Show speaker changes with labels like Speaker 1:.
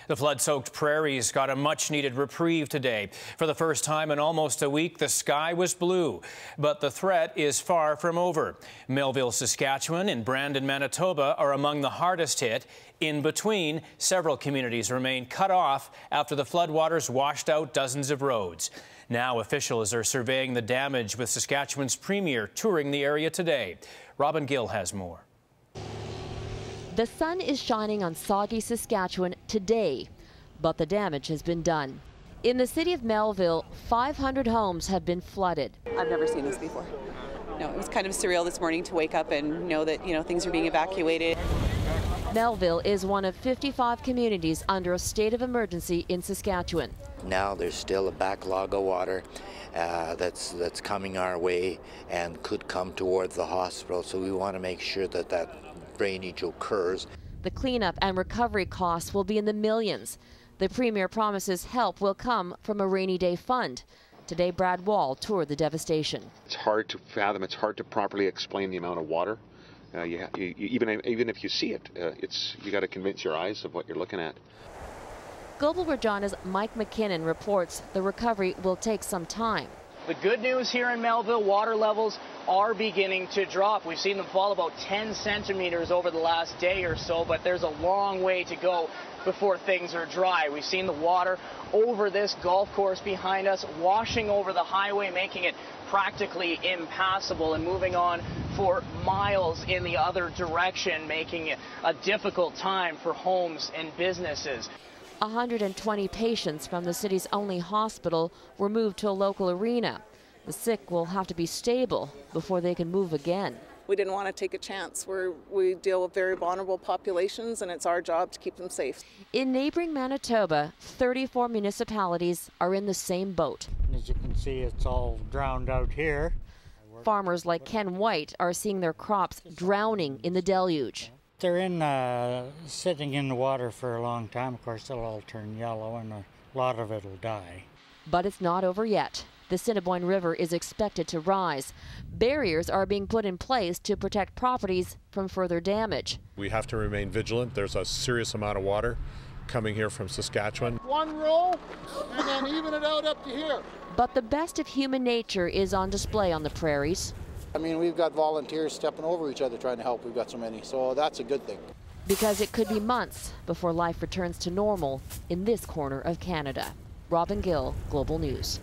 Speaker 1: The flood-soaked Prairies got a much-needed reprieve today. For the first time in almost a week, the sky was blue. But the threat is far from over. Melville, Saskatchewan and Brandon, Manitoba are among the hardest hit. In between, several communities remain cut off after the floodwaters washed out dozens of roads. Now officials are surveying the damage, with Saskatchewan's premier touring the area today. Gill has more.
Speaker 2: The sun is shining on soggy Saskatchewan today, but the damage has been done. In the city of Melville, 500 homes have been flooded.
Speaker 3: I've never seen this before. No, it was kind of surreal this morning to wake up and know that, things are being evacuated.
Speaker 2: Melville is one of 55 communities under a state of emergency in Saskatchewan.
Speaker 4: Now there's still a backlog of water that's coming our way and could come towards the hospital, so we want to make sure that drainage occurs.
Speaker 2: The cleanup and recovery costs will be in the millions. The premier promises help will come from a rainy day fund. Today, Brad Wall toured the devastation.
Speaker 5: It's hard to fathom. It's hard to properly explain the amount of water. Even if you see it, you got to convince your eyes of what you're looking at.
Speaker 2: Global Regina's Mike McKinnon reports the recovery will take some time.
Speaker 6: The good news here in Melville, water levels are beginning to drop. We've seen them fall about 10 centimeters over the last day or so, but there's a long way to go before things are dry. We've seen the water over this golf course behind us, washing over the highway, making it practically impassable, and moving on for miles in the other direction, making it a difficult time for homes and businesses.
Speaker 2: 120 patients from the city's only hospital were moved to a local arena. The sick will have to be stable before they can move again.
Speaker 3: We didn't want to take a chance. We deal with very vulnerable populations, and it's our job to keep them safe.
Speaker 2: In neighboring Manitoba, 34 municipalities are in the same boat.
Speaker 7: As you can see, it's all drowned out here.
Speaker 2: Farmers like Ken White are seeing their crops drowning in the deluge.
Speaker 7: They're sitting in the water for a long time. Of course, it'll all turn yellow and a lot of it will die.
Speaker 2: But it's not over yet. The Assiniboine River is expected to rise. Barriers are being put in place to protect properties from further damage.
Speaker 8: We have to remain vigilant. There's a serious amount of water coming here from Saskatchewan.
Speaker 9: One row and then even it out up to here.
Speaker 2: But the best of human nature is on display on the Prairies.
Speaker 9: I mean, we've got volunteers stepping over each other trying to help. We've got so many, so that's a good thing.
Speaker 2: Because it could be months before life returns to normal in this corner of Canada. Gill, Global News.